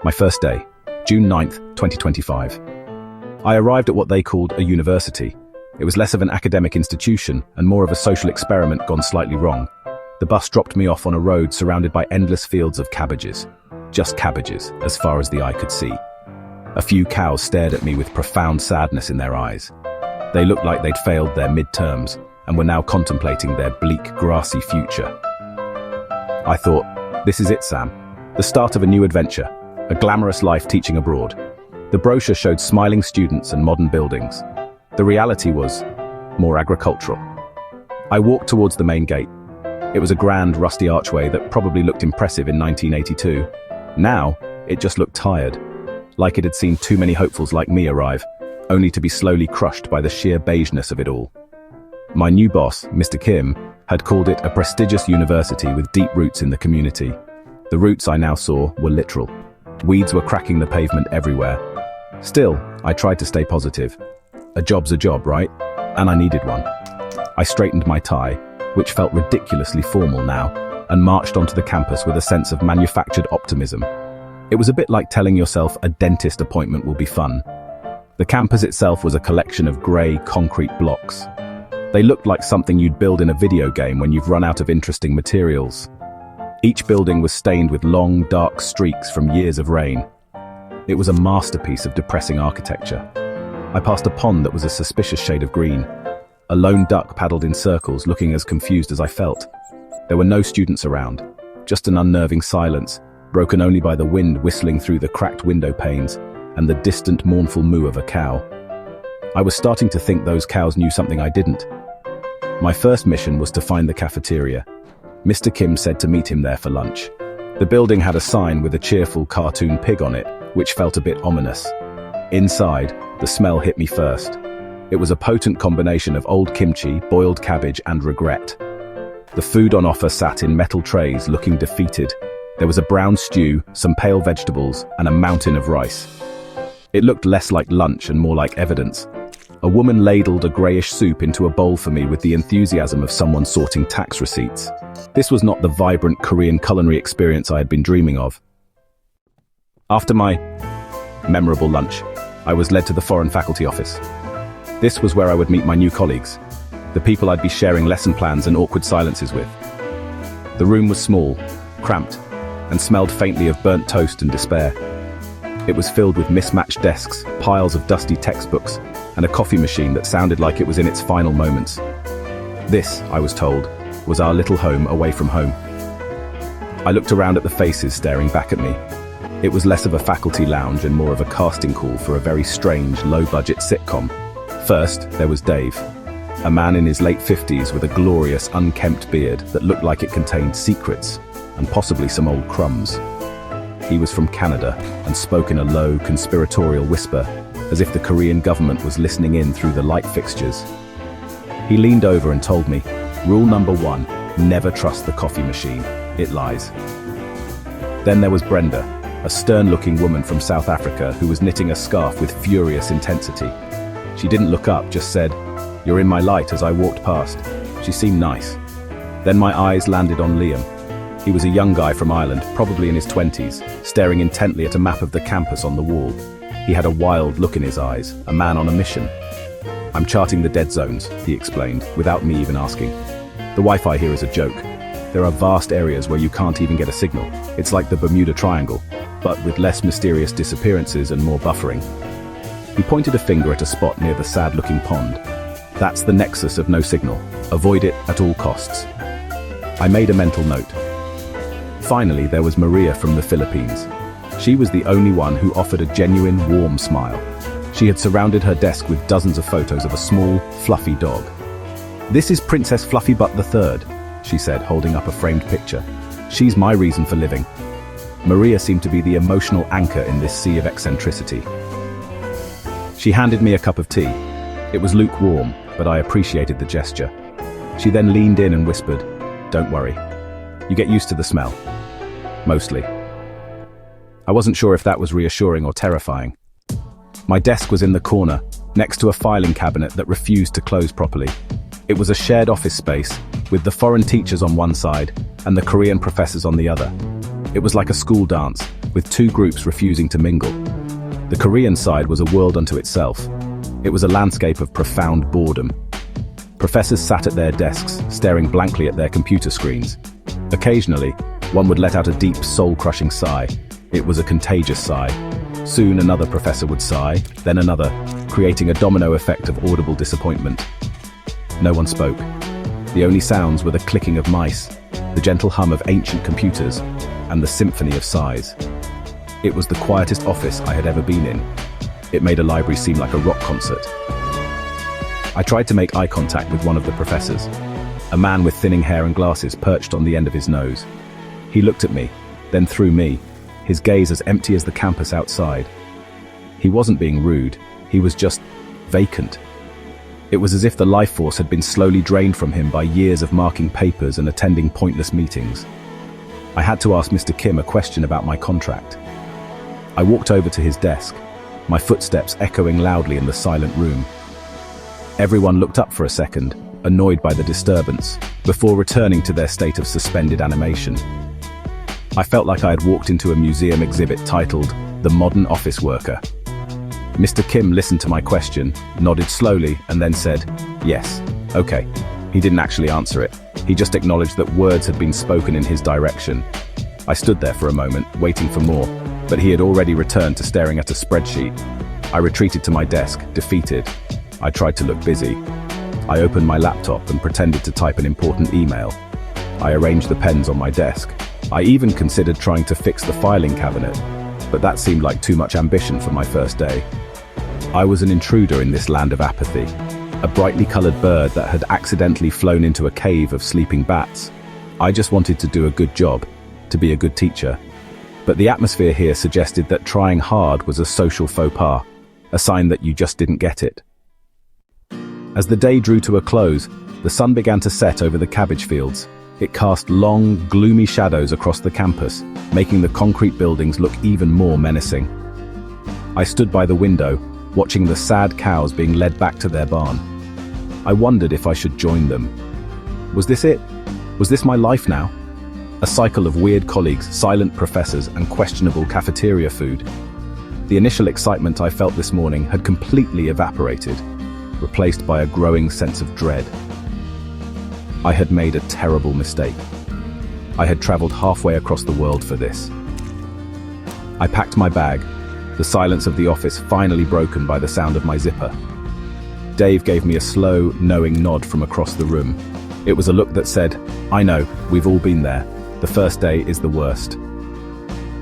My first day, June 9th, 2025. I arrived at what they called a university. It was less of an academic institution and more of a social experiment gone slightly wrong. The bus dropped me off on a road surrounded by endless fields of cabbages. Just cabbages, as far as the eye could see. A few cows stared at me with profound sadness in their eyes. They looked like they'd failed their midterms and were now contemplating their bleak, grassy future. I thought, this is it, Sam. The start of a new adventure, a glamorous life teaching abroad. The brochure showed smiling students and modern buildings. The reality was more agricultural. I walked towards the main gate. It was a grand, rusty archway that probably looked impressive in 1982. Now, it just looked tired, like it had seen too many hopefuls like me arrive, only to be slowly crushed by the sheer beigeness of it all. My new boss, Mr. Kim, had called it a prestigious university with deep roots in the community. The roots I now saw were literal. Weeds were cracking the pavement everywhere. Still, I tried to stay positive. A job's a job, right? And I needed one. I straightened my tie, which felt ridiculously formal now, and marched onto the campus with a sense of manufactured optimism. It was a bit like telling yourself a dentist appointment will be fun. The campus itself was a collection of grey, concrete blocks. They looked like something you'd build in a video game when you've run out of interesting materials. Each building was stained with long, dark streaks from years of rain. It was a masterpiece of depressing architecture. I passed a pond that was a suspicious shade of green. A lone duck paddled in circles, looking as confused as I felt. There were no students around, just an unnerving silence, broken only by the wind whistling through the cracked window panes and the distant, mournful moo of a cow. I was starting to think those cows knew something I didn't. My first mission was to find the cafeteria. Mr. Kim said to meet him there for lunch. The building had a sign with a cheerful cartoon pig on it, which felt a bit ominous. Inside, the smell hit me first. It was a potent combination of old kimchi, boiled cabbage, and regret. The food on offer sat in metal trays, looking defeated. There was a brown stew, some pale vegetables, and a mountain of rice. It looked less like lunch and more like evidence. A woman ladled a greyish soup into a bowl for me with the enthusiasm of someone sorting tax receipts. This was not the vibrant Korean culinary experience I had been dreaming of. After my memorable lunch, I was led to the foreign faculty office. This was where I would meet my new colleagues, the people I'd be sharing lesson plans and awkward silences with. The room was small, cramped, and smelled faintly of burnt toast and despair. It was filled with mismatched desks, piles of dusty textbooks, and a coffee machine that sounded like it was in its final moments. This, I was told, was our little home away from home. I looked around at the faces staring back at me. It was less of a faculty lounge and more of a casting call for a very strange, low-budget sitcom. First, there was Dave, a man in his late 50s with a glorious, unkempt beard that looked like it contained secrets, and possibly some old crumbs. He was from Canada and spoke in a low, conspiratorial whisper, as if the Korean government was listening in through the light fixtures. He leaned over and told me, "Rule number 1, never trust the coffee machine. It lies." Then there was Brenda, a stern-looking woman from South Africa who was knitting a scarf with furious intensity. She didn't look up, just said, "You're in my light," as I walked past. She seemed nice. Then my eyes landed on Liam. He was a young guy from Ireland, probably in his 20s, staring intently at a map of the campus on the wall. He had a wild look in his eyes, a man on a mission. "I'm charting the dead zones," he explained, without me even asking. "The Wi-Fi here is a joke. There are vast areas where you can't even get a signal. It's like the Bermuda Triangle, but with less mysterious disappearances and more buffering." He pointed a finger at a spot near the sad-looking pond. "That's the nexus of no signal. Avoid it at all costs." I made a mental note. Finally, there was Maria from the Philippines. She was the only one who offered a genuine, warm smile. She had surrounded her desk with dozens of photos of a small, fluffy dog. "This is Princess Fluffy Butt III," she said, holding up a framed picture. "She's my reason for living." Maria seemed to be the emotional anchor in this sea of eccentricity. She handed me a cup of tea. It was lukewarm, but I appreciated the gesture. She then leaned in and whispered, "Don't worry. You get used to the smell. Mostly." I wasn't sure if that was reassuring or terrifying. My desk was in the corner, next to a filing cabinet that refused to close properly. It was a shared office space, with the foreign teachers on one side and the Korean professors on the other. It was like a school dance, with two groups refusing to mingle. The Korean side was a world unto itself. It was a landscape of profound boredom. Professors sat at their desks, staring blankly at their computer screens. Occasionally, one would let out a deep, soul-crushing sigh. It was a contagious sigh. Soon another professor would sigh, then another, creating a domino effect of audible disappointment. No one spoke. The only sounds were the clicking of mice, the gentle hum of ancient computers, and the symphony of sighs. It was the quietest office I had ever been in. It made a library seem like a rock concert. I tried to make eye contact with one of the professors, a man with thinning hair and glasses perched on the end of his nose. He looked at me, then through me, his gaze as empty as the campus outside. He wasn't being rude, he was just vacant. It was as if the life force had been slowly drained from him by years of marking papers and attending pointless meetings. I had to ask Mr. Kim a question about my contract. I walked over to his desk, my footsteps echoing loudly in the silent room. Everyone looked up for a second, annoyed by the disturbance, before returning to their state of suspended animation. I felt like I had walked into a museum exhibit titled The Modern Office Worker. Mr. Kim listened to my question, nodded slowly, and then said, "Yes, okay." He didn't actually answer it. He just acknowledged that words had been spoken in his direction. I stood there for a moment, waiting for more, but he had already returned to staring at a spreadsheet. I retreated to my desk, defeated. I tried to look busy. I opened my laptop and pretended to type an important email. I arranged the pens on my desk. I even considered trying to fix the filing cabinet, but that seemed like too much ambition for my first day. I was an intruder in this land of apathy, a brightly colored bird that had accidentally flown into a cave of sleeping bats. I just wanted to do a good job, to be a good teacher. But the atmosphere here suggested that trying hard was a social faux pas, a sign that you just didn't get it. As the day drew to a close, the sun began to set over the cabbage fields. It cast long, gloomy shadows across the campus, making the concrete buildings look even more menacing. I stood by the window, watching the sad cows being led back to their barn. I wondered if I should join them. Was this it? Was this my life now? A cycle of weird colleagues, silent professors, and questionable cafeteria food. The initial excitement I felt this morning had completely evaporated, replaced by a growing sense of dread. I had made a terrible mistake. I had traveled halfway across the world for this. I packed my bag, the silence of the office finally broken by the sound of my zipper. Dave gave me a slow, knowing nod from across the room. It was a look that said, "I know, we've all been there. The first day is the worst."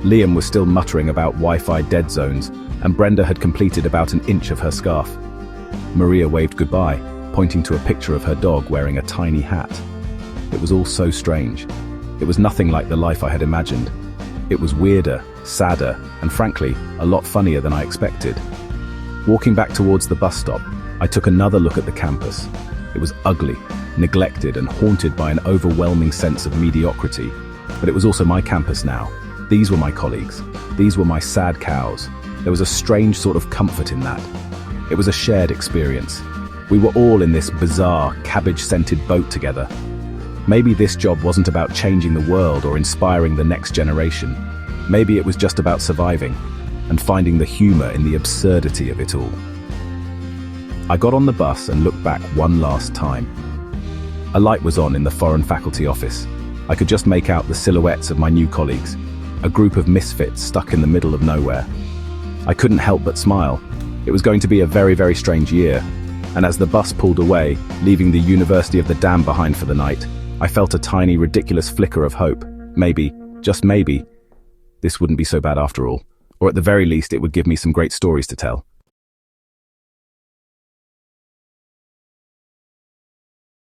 Liam was still muttering about Wi-Fi dead zones, and Brenda had completed about an inch of her scarf. Maria waved goodbye, pointing to a picture of her dog wearing a tiny hat. It was all so strange. It was nothing like the life I had imagined. It was weirder, sadder, and frankly, a lot funnier than I expected. Walking back towards the bus stop, I took another look at the campus. It was ugly, neglected, and haunted by an overwhelming sense of mediocrity. But it was also my campus now. These were my colleagues. These were my sad cows. There was a strange sort of comfort in that. It was a shared experience. We were all in this bizarre, cabbage-scented boat together. Maybe this job wasn't about changing the world or inspiring the next generation. Maybe it was just about surviving and finding the humor in the absurdity of it all. I got on the bus and looked back one last time. A light was on in the foreign faculty office. I could just make out the silhouettes of my new colleagues, a group of misfits stuck in the middle of nowhere. I couldn't help but smile. It was going to be a very, very strange year, and as the bus pulled away, leaving the University of the Dam behind for the night, I felt a tiny, ridiculous flicker of hope. Maybe, just maybe, this wouldn't be so bad after all, or at the very least it would give me some great stories to tell.